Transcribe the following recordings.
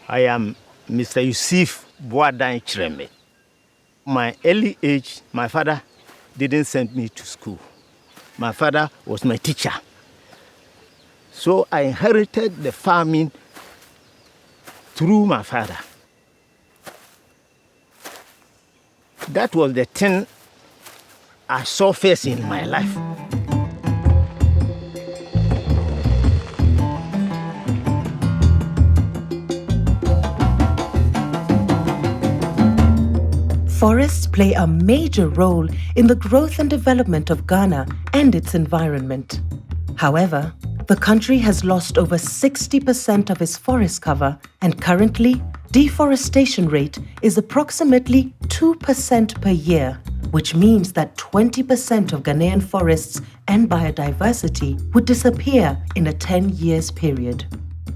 I am Mr. Yusuf Boadan Chireme. My early age, my father didn't send me to school. My father was my teacher. So I inherited the farming through my father. That was the thing I saw first in my life. Forests play a major role in the growth and development of Ghana and its environment. However, the country has lost over 60% of its forest cover, and currently, deforestation rate is approximately 2% per year, which means that 20% of Ghanaian forests and biodiversity would disappear in a 10 years period.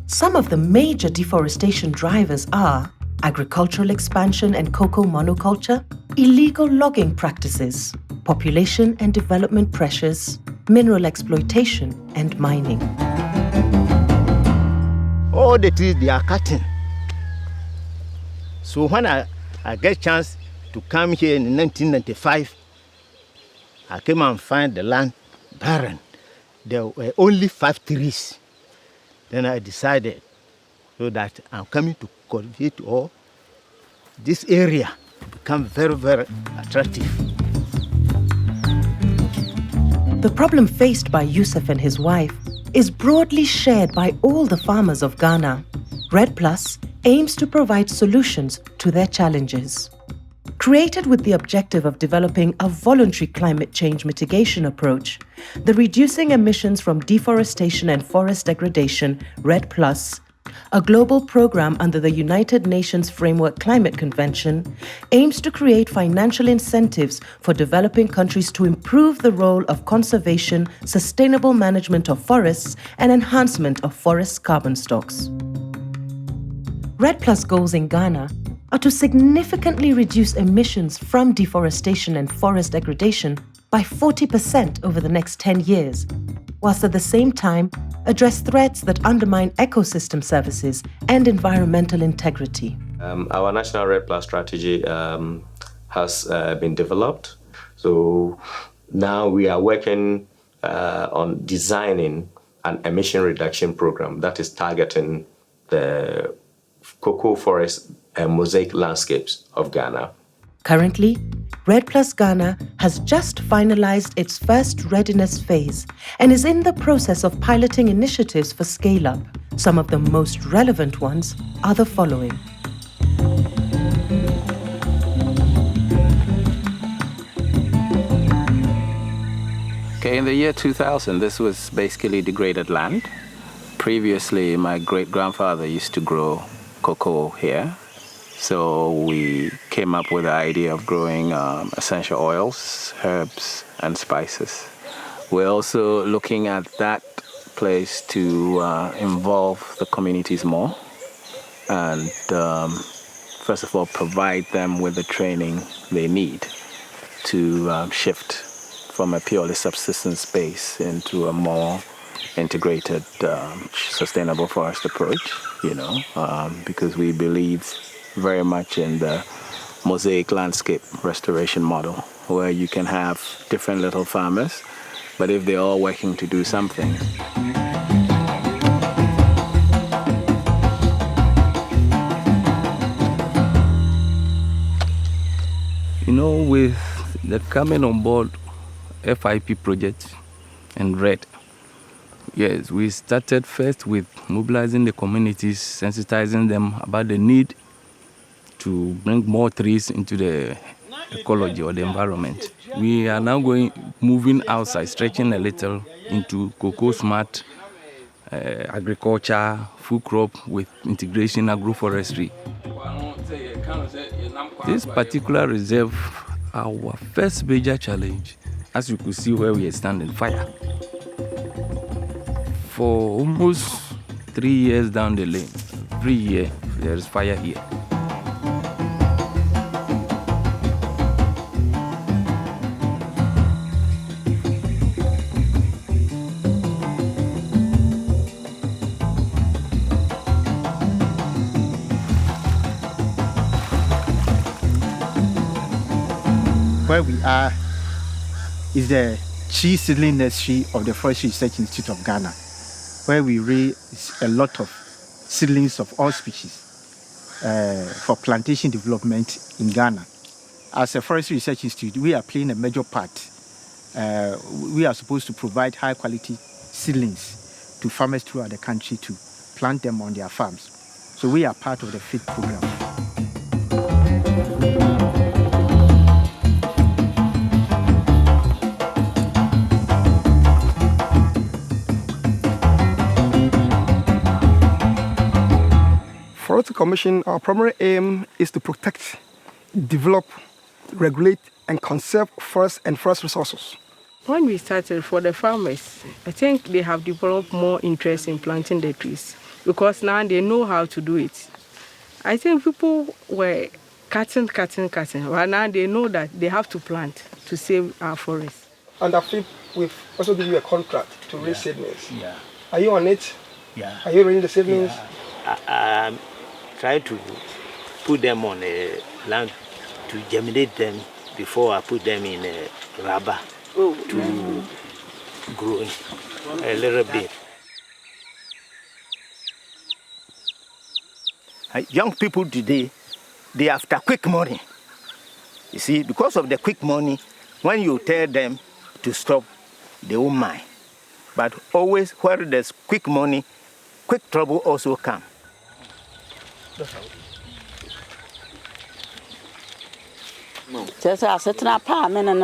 Some of the major deforestation drivers are agricultural expansion and cocoa monoculture, illegal logging practices, population and development pressures, mineral exploitation, and mining. All the trees they are cutting. So when I get chance to come here in 1995, I came and find the land barren. There were only 5 trees. Then I decided so that I'm coming to cultivate all this area to become very, very attractive. The problem faced by Yusuf and his wife is broadly shared by all the farmers of Ghana. REDD+ aims to provide solutions to their challenges. Created with the objective of developing a voluntary climate change mitigation approach, the Reducing Emissions from Deforestation and Forest Degradation, REDD+, a global program under the United Nations Framework Climate Convention, aims to create financial incentives for developing countries to improve the role of conservation, sustainable management of forests, and enhancement of forest carbon stocks. REDD+ goals in Ghana are to significantly reduce emissions from deforestation and forest degradation by 40% over the next 10 years, whilst at the same time address threats that undermine ecosystem services and environmental integrity. Our national REDD+ strategy has been developed. So now we are working on designing an emission reduction program that is targeting the cocoa forest and mosaic landscapes of Ghana. Currently, REDD+ Ghana has just finalized its first readiness phase and is in the process of piloting initiatives for scale-up. Some of the most relevant ones are the following. Okay, in the year 2000, this was basically degraded land. Previously, my great-grandfather used to grow cocoa here. So we came up with the idea of growing essential oils, herbs, and spices. We're also looking at that place to involve the communities more and first of all provide them with the training they need to shift from a purely subsistence base into a more integrated, sustainable forest approach, because we believe very much in the mosaic landscape restoration model, where you can have different little farmers, but if they're all working to do something. With the coming on board FIP project and REDD, yes, we started first with mobilizing the communities, sensitizing them about the need to bring more trees into the ecology or the environment. We are now moving outside, stretching a little into cocoa smart agriculture, food crop with integration agroforestry. This particular reserve, our first major challenge, as you could see where we are standing, fire. For almost 3 years down the lane, every year there is fire here. Where we are is the tree seedling nursery of the Forestry Research Institute of Ghana, where we raise a lot of seedlings of all species for plantation development in Ghana. As a Forestry Research Institute, we are playing a major part. We are supposed to provide high-quality seedlings to farmers throughout the country to plant them on their farms. So we are part of the FIT program. Forestry Commission, our primary aim is to protect, develop, regulate, and conserve forests and forest resources. When we started for the farmers, I think they have developed more interest in planting the trees because now they know how to do it. I think people were cutting, but now they know that they have to plant to save our forests. And I think we've also given you a contract to raise seedlings. Yeah. Are you on it? Yeah. Are you raising the seedlings? I'm trying to put them on a land to germinate them before I put them in a rubber to grow a little bit. Young people today, they after quick money. You see, because of the quick money, when you tell them to stop, they won't mind. But always where there's quick money, quick trouble also come. Just as a trapa, men and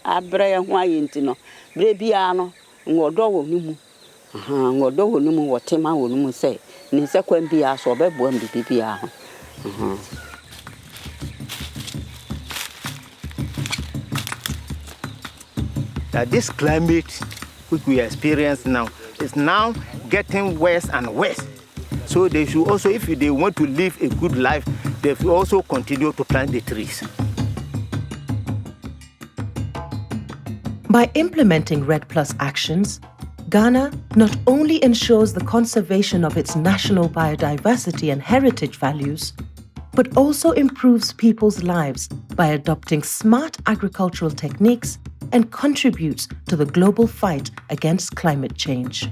I bring why into no, Brebiano, Ngodo, Ngodo, no more what Tim I will say. Nisa can be as or bed won't be PPR. That this climate which we experience now is now getting worse and worse. So they should also, if they want to live a good life, they should also continue to plant the trees. By implementing REDD+ actions, Ghana not only ensures the conservation of its national biodiversity and heritage values, but also improves people's lives by adopting smart agricultural techniques and contributes to the global fight against climate change.